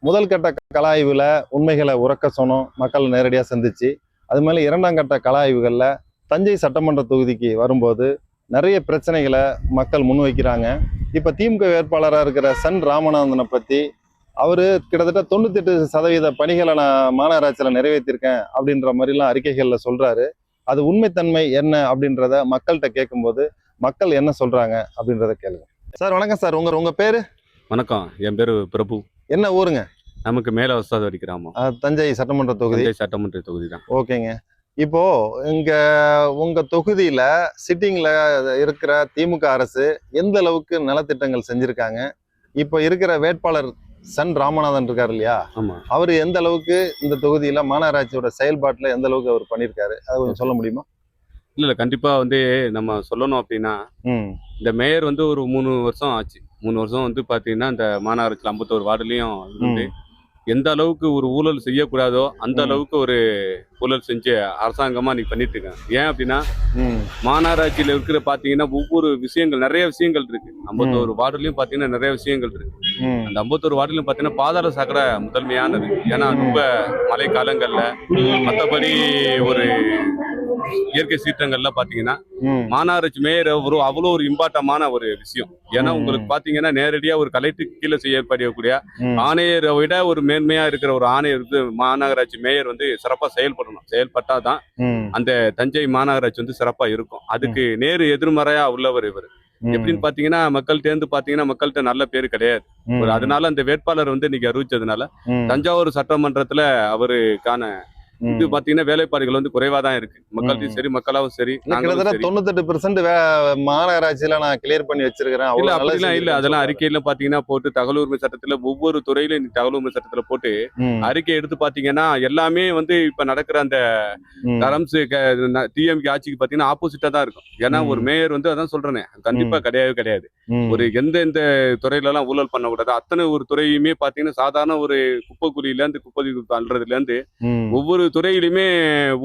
முதல் கட்ட கள ஆய்வுல உண்மைகளை உறக்க சொன்னோம், மக்கள் நேரடியாக சந்திச்சு. அது மேலே இரண்டாம் கட்ட கள ஆய்வுகளில் தஞ்சை சட்டமன்ற தொகுதிக்கு வரும்போது நிறைய பிரச்சனைகளை மக்கள் முன்வைக்கிறாங்க. இப்போ திமுக வேட்பாளராக இருக்கிற சன் ராமநாதனை பற்றி அவர் கிட்டத்தட்ட 98% பணிகளை நான் மாநகராட்சியில் நிறைவேற்றிருக்கேன் அப்படின்ற மாதிரிலாம் அறிக்கைகளில் சொல்கிறாரு. அது உண்மைத்தன்மை என்ன அப்படின்றத மக்கள்கிட்ட கேட்கும்போது மக்கள் என்ன சொல்கிறாங்க அப்படின்றத கேளுங்க. சார் வணக்கம் சார். உங்கள் பேர்? வணக்கம், என் பேர் பிரபு. என்ன ஊருங்க? நமக்கு மேல வஸ்தாதவரி கிராமம், தஞ்சை சட்டமன்ற தொகுதி. தஞ்சை சட்டமன்ற தொகுதி தான். ஓகேங்க. இப்போ இங்க உங்க தொகுதியில சிட்டிங்ல இருக்கிற திமுக அரசு எந்த அளவுக்கு நலத்திட்டங்கள் செஞ்சிருக்காங்க? இப்போ இருக்கிற வேட்பாளர் சன் ராமநாதன் இருக்காரு இல்லையா, ஆமா, அவரு எந்த அளவுக்கு இந்த தொகுதியில மாநகராட்சியோட செயல்பாட்டுல எந்த அளவுக்கு அவர் பண்ணியிருக்காரு, அது கொஞ்சம் சொல்ல முடியுமா? இல்ல கண்டிப்பா நம்ம சொல்லணும் அப்படின்னா, இந்த மேயர் ஒரு 3 வருஷம் ஆச்சு. 3 வருஷம் பாத்தீங்கன்னா இந்த மாநகராட்சியில் 51 வார்டுலயும் எந்த அளவுக்கு ஒரு ஊழல் செய்யக்கூடாதோ அந்த அளவுக்கு ஒரு ஊழல் செஞ்சு அரசாங்கமா நீ பண்ணிட்டு இருக்காங்க. ஏன் அப்படின்னா, மாநகராட்சியில இருக்கிற பாத்தீங்கன்னா ஒவ்வொரு விஷயங்கள், நிறைய விஷயங்கள் இருக்கு. 51 வார்டுலயும் பாத்தீங்கன்னா நிறைய விஷயங்கள் இருக்கு. அந்த 51 வார்டுலயும் பாத்தீங்கன்னா பாதாள சாக்கடை முதன்மையானது. ஏன்னா ரொம்ப மழை காலங்கள்ல மற்றபடி ஒரு இயற்கை சீற்றங்கள்ல பாத்தீங்கன்னா மாநகராட்சி மேயர் அவ்வளோ ஒரு இம்பார்ட்டமான ஒரு விஷயம். ஏன்னா உங்களுக்கு பாத்தீங்கன்னா நேரடியா ஒரு கலெக்டருக்கு கீழே செய்யப்படக்கூடிய ஆணையரை விட ஒரு மேன்மையா இருக்கிற ஒரு ஆணையர் மாநகராட்சி மேயர் சிறப்பா செயல்பட்டாதான் அந்த தஞ்சை மாநகராட்சி சிறப்பா இருக்கும். அதுக்கு நேரு எதிர்மறையா உள்ளவர் இவர். எப்படின்னு பாத்தீங்கன்னா, மக்கள்கிட்ட நல்ல பேரு கிடையாது. அதனால அந்த வேட்பாளர் இன்னைக்கு அறிவிச்சதுனால தஞ்சாவூர் சட்டமன்றத்துல அவருக்கான பாத்தீங்கன்னா வேலைப்பாடுகள் குறைவா தான் இருக்கு. மக்கள்கிட்ட சரி, மக்களாவும் சரி. 98% மாநகராட்சியில நான் கிளியர் பண்ணி வச்சிருக்கிறேன். இல்ல அப்படிலாம் இல்ல. அதெல்லாம் அறிக்கையில பாத்தீங்கன்னா போட்டு தகவல் உரிமை சட்டத்துல ஒவ்வொரு துறையிலும் தகவல் உரிமை சட்டத்துல போட்டு அறிக்கை எடுத்து பாத்தீங்கன்னா எல்லாமே இப்ப நடக்கிற அந்த தரம்ஸ் டிஎம்கே ஆட்சிக்கு பாத்தீங்கன்னா ஆப்போசிட்டா தான் இருக்கும். ஏன்னா ஒரு மேயர் அதான் சொல்றேன், கண்டிப்பா கிடையாது. ஒரு எந்த துறையில எல்லாம் ஊழல் பண்ணக்கூடாது அத்தனை ஒரு துறையுமே பாத்தீங்கன்னா சாதாரண ஒரு குப்பைக்குழியில இருந்து குப்பை அல்றதுல இருந்து ஒவ்வொரு துறையிலுமே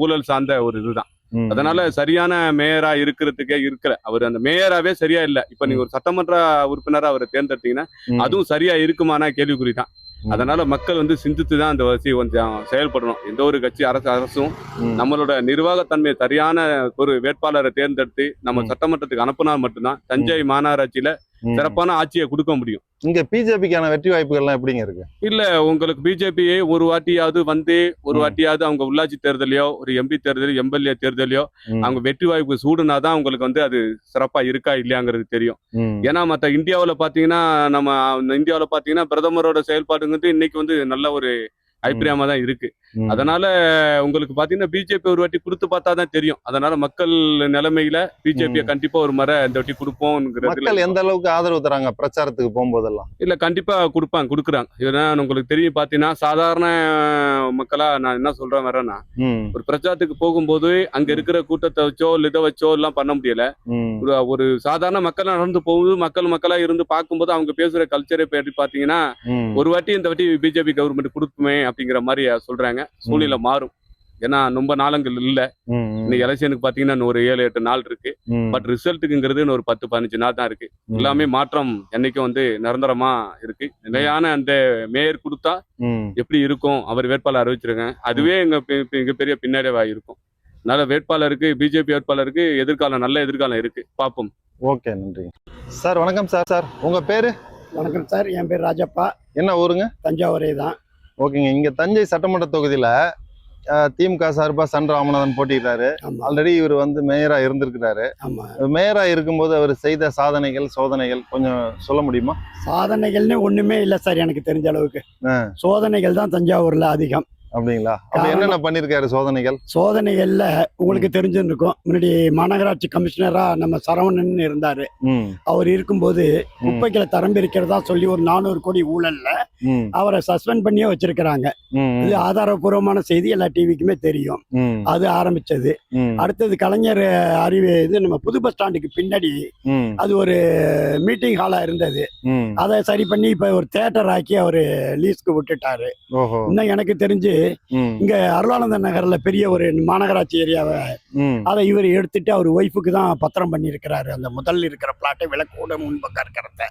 ஊழல் சார்ந்த ஒரு இதுதான். அதனால சரியான மேயரா இருக்கிற அவர் அந்த மேயராவே சரியா இல்ல. இப்ப நீங்க ஒரு சட்டமன்ற உறுப்பினரா அவரை தேர்ந்தெடுத்தீங்கன்னா அதுவும் சரியா இருக்குமானா கேள்விக்குறிதான். அதனால மக்கள் சிந்தித்துதான் அந்த வரிசையை கொஞ்சம் செயல்படணும். எந்த ஒரு கட்சி அரசும் நம்மளோட நிர்வாகத்தன்மை சரியான ஒரு வேட்பாளரை தேர்ந்தெடுத்து நம்ம சட்டமன்றத்துக்கு அனுப்பினா மட்டும்தான் தஞ்சை மாநகராட்சியில சிறப்பான ஆட்சியை கொடுக்க முடியும். இங்க பிஜேபிக்கான வெற்றி வாய்ப்புகள்லாம் எப்படிங்க இருக்கு? இல்ல, உங்களுக்கு பிஜேபியை ஒரு வாட்டியாவது அவங்க உள்ளாட்சி தேர்தலையோ ஒரு எம்பி தேர்தலோ எம்எல்ஏ தேர்தலையோ அவங்க வெற்றி வாய்ப்பு சூடுனாதான் உங்களுக்கு அது சிறப்பா இருக்கா இல்லையாங்கிறது தெரியும். ஏன்னா மற்ற இந்தியாவில பாத்தீங்கன்னா பிரதமரோட செயல்பாடுங்கிறது இன்னைக்கு நல்ல ஒரு அபிப்பிராயமா தான் இருக்கு. அதனால உங்களுக்கு பாத்தீங்கன்னா பிஜேபி ஒரு வாட்டி கொடுத்து பார்த்தா தான் தெரியும். அதனால மக்கள் நிலைமையில பிஜேபியை கண்டிப்பா ஒரு முறை இந்த வாட்டி கொடுப்போம். மக்கள் எந்த அளவுக்கு ஆதரவு தராங்க பிரச்சாரத்துக்கு போகும்போதெல்லாம்? இல்ல, கண்டிப்பா கொடுக்குறாங்க. ஏன்னா உங்களுக்கு தெரியும் பாத்தீங்கன்னா சாதாரண மக்களா நான் என்ன சொல்றேன் வரேன்னா, ஒரு பிரச்சாரத்துக்கு போகும்போது அங்க இருக்கிற கூட்டத்தை வச்சோ இதை வச்சோ எல்லாம் பண்ண முடியல. ஒரு சாதாரண மக்கள் நடந்து போகும்போது மக்களா இருந்து பார்க்கும்போது அவங்க பேசுற கல்ச்சரை பற்றி பாத்தீங்கன்னா ஒரு வாட்டி இந்த வாட்டி பிஜேபி கவர்மெண்ட் கொடுக்குமே அப்படிங்கிற மாதிரி சொல்றாங்க. சூழ்நிலை மாறும். ஏன்னா ரொம்ப நாளங்கள் இல்ல. இன்னைக்கு எலெக்ஷனுக்கு பாத்தீங்கன்னா ஒரு 7-8 நாள் இருக்கு. பட் ரிசல்ட்டுக்குங்கிறது ஒரு 10-15 நாள் தான் இருக்கு. எல்லாமே மாற்றம் என்னைக்கும் நிரந்தரமா இருக்கு. நிலையான அந்த மேயர் கொடுத்தா எப்படி இருக்கும், அவர் வேட்பாளர் அறிவிச்சிருக்காங்க, அதுவே எங்க பெரிய பின்னடைவா இருக்கும். அதனால வேட்பாளருக்கு, பிஜேபி வேட்பாளருக்கு நல்ல எதிர்காலம் இருக்கு. பார்ப்போம். ஓகே, நன்றி சார். வணக்கம் சார். சார் உங்க பேரு? வணக்கம் சார், என் பேர் ராஜப்பா. என்ன ஊருங்க? தஞ்சாவூரே தான். ஓகேங்க. இங்க தஞ்சை சட்டமன்ற தொகுதியில திமுக சார்பா சன் ராமநாதன் போட்டிட்டாரு. ஆல்ரெடி இவர் மேயரா இருந்திருக்கிறாரு. மேயரா இருக்கும்போது அவர் செய்த சாதனைகள், சோதனைகள் கொஞ்சம் சொல்ல முடியுமா? சாதனைகள்னு ஒண்ணுமே இல்லை சார் எனக்கு தெரிஞ்ச அளவுக்கு. சோதனைகள் தான் தஞ்சாவூர்ல அதிகம். அப்படிங்களா? என்னென்ன பண்ணிருக்காரு சோதனைகள்ல? உங்களுக்கு தெரிஞ்சிருக்கும், முன்னாடி மாநகராட்சி கமிஷனரா நம்ம சரவணன் இருந்தாரு. அவர் இருக்கும்போது குப்பைகளை தரம் பிரிக்கிறதா சொல்லி ஒரு 400 கோடி ஊழல்ல அவரை சஸ்பெண்ட் பண்ணியே வச்சிருக்கிறாங்க. இது ஆதாரபூர்வமான செய்தி, எல்லா டிவிக்குமே தெரியும். அது ஆரம்பிச்சது. அடுத்தது கலைஞர் அறிவு நம்ம புது பஸ் ஸ்டாண்டுக்கு பின்னாடி அது ஒரு மீட்டிங் ஹாலா இருந்தது. அதை சரி பண்ணி இப்ப ஒரு தியேட்டர் ஆக்கி அவரு லீஸ்க்கு விட்டுட்டாரு. இன்னும் எனக்கு தெரிஞ்சு இங்க அருளானந்த நகர்ல பெரிய ஒரு மாநகராட்சி ஏரியாவை அதை இவர் எடுத்துட்டு அவர் ஒய்ஃபுக்கு தான் பத்திரம் பண்ணி இருக்கிறாரு. அந்த முதல்ல இருக்கிற பிளாட்டை விலை கூட முன்பக்கம் இருக்கிறத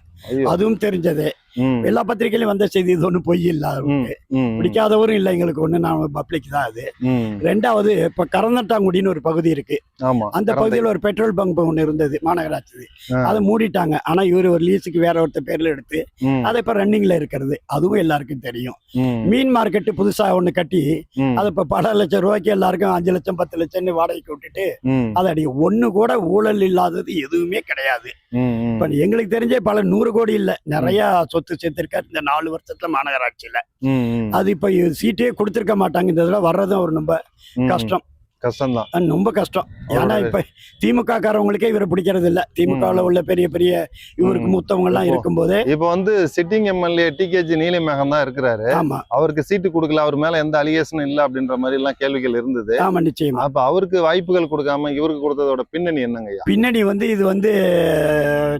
அதுவும் தெரிஞ்சது. ம், எல்லா பத்திரிகையிலும் வந்த செய்தி இது ஒன்றும் பொய் இல்லை. ம், ம், பிடிக்காதவரும் இல்லை எங்களுக்கு ஒன்று, நான் பப்ளிக் தான் அது. ம். ரெண்டாவது இப்போ கரந்தட்டாங்குடின்னு ஒரு பகுதி இருக்கு. ஆமா அந்த பகுதியில் ஒரு பெட்ரோல் பங்க் ஒன்று இருந்தது மாநகராட்சி. ஆ. அதை மூடிட்டாங்க. ஆனா இவர் ஒரு லீஸுக்கு வேற ஒருத்தர் பேர்ல எடுத்து ம், அதை இப்ப ரன்னிங்ல இருக்கிறது, அதுவும் எல்லாருக்கும் தெரியும். ம், மீன் மார்க்கெட் புதுசா ஒண்ணு கட்டி ம், அதை இப்ப பல லட்சம் ரூபாய்க்கு எல்லாருக்கும் 5 லட்சம் 10 லட்சம்னு வாடகைக்கு விட்டுட்டு ம், அதை அடி ஒண்ணு கூட ஊழல் இல்லாதது எதுவுமே கிடையாது. ம், ம். இப்ப எங்களுக்கு தெரிஞ்சே பல 100 கோடி இல்ல, நிறைய சொத்து சேர்த்திருக்காரு இந்த 4 வருஷத்துல மாநகராட்சியில. ம், ம். அது இப்ப சீட்டே கொடுத்திருக்க மாட்டாங்க. இந்த இதுல வர்றதும் ஒரு ரொம்ப ம். கஷ்டம், கஷ்டம்தான். ரொம்ப கஷ்டம். ஏன்னா இப்ப திமுக காரவங்களுக்கே இவரை பிடிக்கிறது இல்ல. திமுகவில் உள்ள பெரிய பெரிய இவருக்கு மூத்தவங்க எல்லாம் இருக்கும்போது இப்ப வந்து சிட்டிங் எம்எல்ஏ டிகேஜி நீலிமேகம் தான் இருக்கிறாரு. ஆமா அவருக்கு சீட்டு கொடுக்கல, அவர் மேல எந்த அலிகேஷனும் இல்ல அப்படின்ற மாதிரி எல்லாம் கேள்விகள் இருந்தது. ஆமா நிச்சயமா. அப்ப அவருக்கு வாய்ப்புகள் கொடுக்காம இவருக்கு கொடுத்ததோட பின்னணி என்னங்கய்யா? பின்னணி இது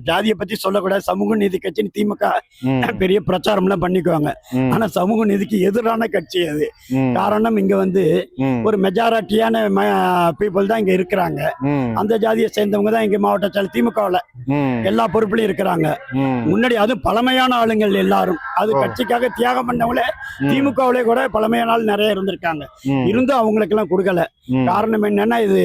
ஜாதியை பத்தி சொல்லக்கூடாது. சமூக நீதி கட்சின்னு திமுக ம், பெரிய பிரச்சாரம்லாம் பண்ணிக்குவாங்க. ம், ஆனா சமூக நீதிக்கு எதிரான கட்சி அது. ம், காரணம் இங்க ம், ஒரு மெஜாரிட்டியான பீப்புள் தான் இங்க இருக்கிறாங்க. ம், அந்த ஜாதியை சேர்ந்தவங்க தான் இங்க மாவட்ட செயலர் திமுகவில் ம், எல்லா பொறுப்புலையும் இருக்கிறாங்க. ம், முன்னாடி அது பழமையான ஆளுங்கள் எல்லாரும், அது ஓ. கட்சிக்காக தியாகம் பண்ணவங்களே ம், திமுகவிலே கூட பழமையான ஆள் நிறைய இருந்திருக்காங்க. ம், இருந்தும் அவங்களுக்கு எல்லாம் கொடுக்கல. ம், காரணம் என்னன்னா இது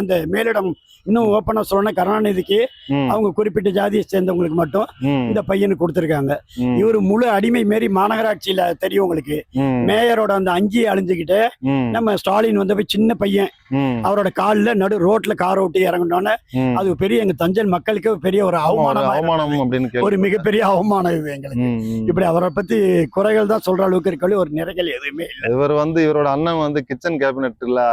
அந்த மேலிடம் இன்னும் ஓப்பனா சொல்லணும்னா கருணாநிதிக்கு ம், அவங்க குறிப்பிட்ட ஜாதியை சேர்ந்தவங்களுக்கு மட்டும் ம், இந்த பையனுக்கு கொடுத்துருக்காங்க. ம், இவர் முழு அடிமை மாரி மாநகராட்சியில தெரியும் உங்களுக்கு. ம், மேயரோட அந்த அங்கியை அழிஞ்சுக்கிட்டு ம், நம்ம ஸ்டாலின் போய் சின்ன பையன் ம், அவரோட காலில் நடு ரோட்ல கார் ஓட்டி இறங்கினோன்னே ம். அது பெரிய எங்க தஞ்சை மக்களுக்கு பெரிய ஒரு ஆமா, ஒரு அவமானம், அவமானம் அப்படின்னு ஒரு கேள்விப்பட்டேன். மிகப்பெரிய அவமானம் இது எங்களுக்கு. ம், ம். இப்படி அவரை பத்தி குறைகள் தான் சொல்ற அளவுக்கு இருக்கவே ஒரு நிறைகள் எதுவுமே இல்லை. இவர் வந்து இவரோட அண்ணன் வந்து கிச்சன் கேபினெட்ல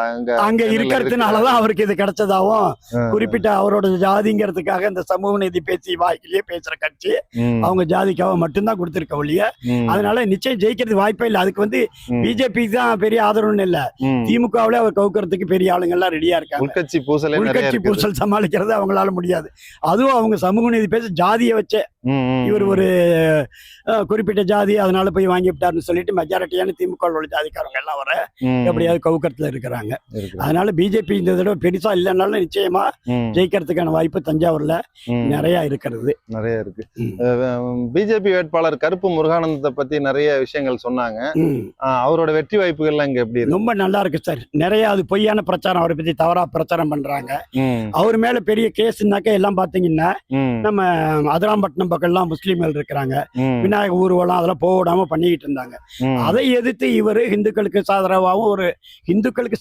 அங்க இருக்கிறதுனாலதான் அவருக்கு இது கிடைச்சதாவும், ஆ. குறிப்பிட்ட அவரோட ஜாதிங்கிறதுக்காக இந்த சமூக நீதி பேசி வாய்க்கிலேயே பேசுற கட்சி ம், அவங்க ஜாதிக்காக மட்டும்தான் கொடுத்திருக்க ஒழிய ம், அதனால நிச்சயம் ஜெயிக்கிறது வாய்ப்பே இல்லை. அதுக்கு ம், பிஜேபி தான் பெரிய ஆதரவுன்னு இல்ல, ம். திமுகவிலே அவர் கவுக்கிறதுக்கு பெரிய ஆளுங்க எல்லாம் ரெடியா இருக்காங்க. உள்கட்சி பூசலே நிறைய உள்கட்சி இருக்குது. பூசல் சமாளிக்கிறது அவங்களால முடியாது. அதுவும் அவங்க சமூக நீதி பேச ஜாதியை வச்சே ம், ம், இவர் ஒரு குறிப்பிட்ட ஜாதி அதனால போய் வாங்கி விட்டாருன்னு சொல்லிட்டு மெஜாரிட்டியான திமுக உள்ள ஜாதிக்காரங்க எல்லாம் வர ம், எப்படியாவது கவுக்கத்துல இருக்கிறாங்க. இருக்குது. அதனால பிஜேபி இந்த தடவை பெருசா இல்லைனாலும் நிச்சயமா ம், ஜெயிக்கிறதுக்கான வாய்ப்பு தஞ்சாவூர்ல ம். நிறைய இருக்கிறது. நிறைய இருக்கு. ம். பிஜேபி வேட்பாளர் கருப்பு முருகானந்தத்தை பத்தி நிறைய விஷயங்கள் சொன்னாங்க. ம். அவரோட வெற்றி வாய்ப்புகள்லாம் இங்க எப்படி இருக்கு? ரொம்ப நல்லா இருக்கு சார். நிறைய அது பொய்யான பிரச்சாரம், அவரை பத்தி தவறா பிரச்சாரம் பண்றாங்க. ம், அவர் மேல பெரிய கேஸ்னாக்க எல்லாம் பாத்தீங்கன்னா ம், நம்ம அதிராம்பட்டினம் பக்கம்லாம் முஸ்லீம்கள் இருக்கிறாங்க, ம், விநாயக ஊர்வலம் அதெல்லாம் போக விடாம பண்ணிக்கிட்டு இருந்தாங்க. ம், அதை எதிர்த்து இவர் இந்துக்களுக்கு சாதகமாகவும் ஒரு இந்துக்களுக்கு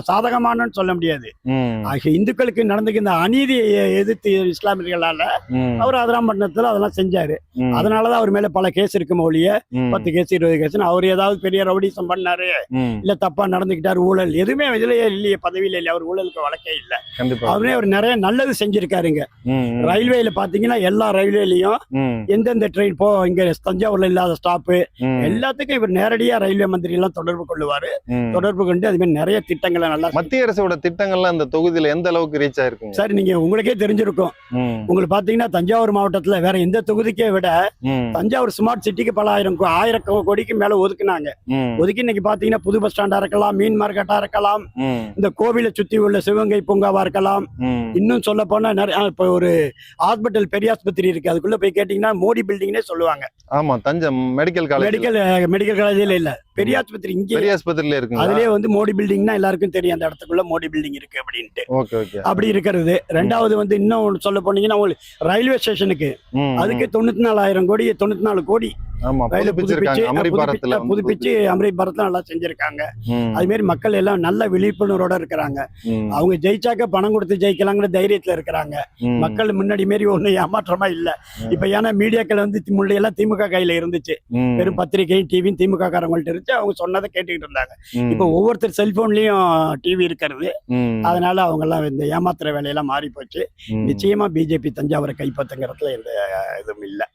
சாதகமானு சொல்ல முடியாது, ம், இந்துக்களுக்கு நடந்துக்கிற அநீதியை எதிர்த்து இஸ்லாமியர்களால ம், அவர் அதிராம்பட்டினத்துல அதெல்லாம் செஞ்சாரு. ம், அதனாலதான் அவர் மேல பல கேஸ் இருக்கும் ஒழிய ம், 10 கேஸ் 20 கேஸ் அவர் ஏதாவது பெரிய ரவுடிசம் பண்ணாரு ம். இல்ல தப்பா நடந்துக்கிட்டாரு, ஊழல் எதுவுமே இதுலயே இல்லையே, பதவியில இல்லையே, அவர் ஊழலுக்கு வழக்கே இல்லை. கண்டிப்பா. அவரே அவர் நிறைய நல்லது செஞ்சிருக்காருங்க. ம், ம், ரயில்வேல பாத்தீங்கன்னா எல்லா ரயில்வேலையும் ம், எந்தெந்த ட்ரெயின் இங்க தஞ்சாவூர்ல இல்லாத ஸ்டாப்பு ம், எல்லாத்துக்கும் இவர் நேரடியா ரயில்வே மந்திரி எல்லாம் தொடர்பு கொள்ளுவாரு. ம். தொடர்பு கொண்டு அது மாதிரி நிறைய திட்டங்களை நல்லா மத்திய அரசோட திட்டங்கள்லாம் இந்த தொகுதியில எந்த அளவுக்கு ரீச் ஆயிருக்குங்க? சார் நீங்க உங்களுக்கே தெரிஞ்சிருக்கும். ம், உங்களுக்கு பாத்தீங்கன்னா தஞ்சாவூர் மாவட்டத்துல வேற எந்த தொகுதிக்கே விட ம், தஞ்சாவூர் ஸ்மார்ட் சிட்டிக்கு பல ஆயிரம் கோடிக்கு மேல ஒதுக்குனாங்க. ம், ஒதுக்கி இன்னைக்கு பாத்தீங்கன்னா புது பஸ் ஸ்டாண்டா இருக்கலாம், மீன் மார்க்கெட்டா இருக்கலாம், ம், இந்த கோவிலை சுத்தி உள்ள சிவகங்கை பூங்காவா இருக்கலாம். ம், இன்னும் சொல்ல போனா நிறைய இப்போ ஒரு ஹாஸ்பிட்டல் பெரிய ஆஸ்பத்திரி இருக்கு, அதுக்குள்ள போய் கேட்டீங்கன்னா மோடி பில்டிங்னே சொல்லுவாங்க. ஆமா, தஞ்சை மெடிக்கல் காலேஜ் மெடிக்கல் காலேஜ்ல இல்ல, பெரிய ஆஸ்பத்திரி இங்கே பெரிய ஆஸ்பத்திரியில இருக்குங்க. அதுலயே மோடி பில்டிங்னா எல்லாருக்கும் தெரியும் அந்த இடத்துக்குள்ள மோடி பில்டிங் இருக்கு அப்படின்ட்டு. Okay, okay. அப்படி இருக்கிறது. ரெண்டாவது இன்னும் சொல்ல போனீங்கன்னா ரயில்வே ஸ்டேஷனுக்கு ம், அதுக்கு 94,000 கோடி 94 கோடி ஆமா, ரயில புதுப்பிச்சிருக்காங்க. அமரிபாரத்துல புதுப்பிச்சு அமரிபாரத்துல நல்லா செஞ்சிருக்காங்க. ம், அது மாதிரி மக்கள் எல்லாம் நல்ல விழிப்புணர்வோட இருக்கிறாங்க. ம், அவங்க ஜெயிச்சாக்க பணம் கொடுத்து ஜெயிக்கலாங்கிற தைரியத்துல இருக்கிறாங்க. ம், மக்கள் முன்னாடி மாரி ஒன்றும் ஏமாற்றமா இல்ல. இப்ப ஏன்னா மீடியாக்கள் முள்ளையெல்லாம் திமுக கையில இருந்துச்சு, ம், வெறும் பத்திரிகையும் டிவியும் திமுக காரங்கள்ட்ட இருந்துச்சு, அவங்க சொன்னதை கேட்டுக்கிட்டு இருந்தாங்க. ம், இப்ப ஒவ்வொருத்தர் செல்போன்லயும் டிவி இருக்கிறது, ம், அதனால அவங்க எல்லாம் இந்த ஏமாத்துற வேலையெல்லாம் மாறி போச்சு. ம். நிச்சயமா பிஜேபி தஞ்சாவூரை கைப்பற்றுங்கிறதுல எந்த இதுவும் இல்லை.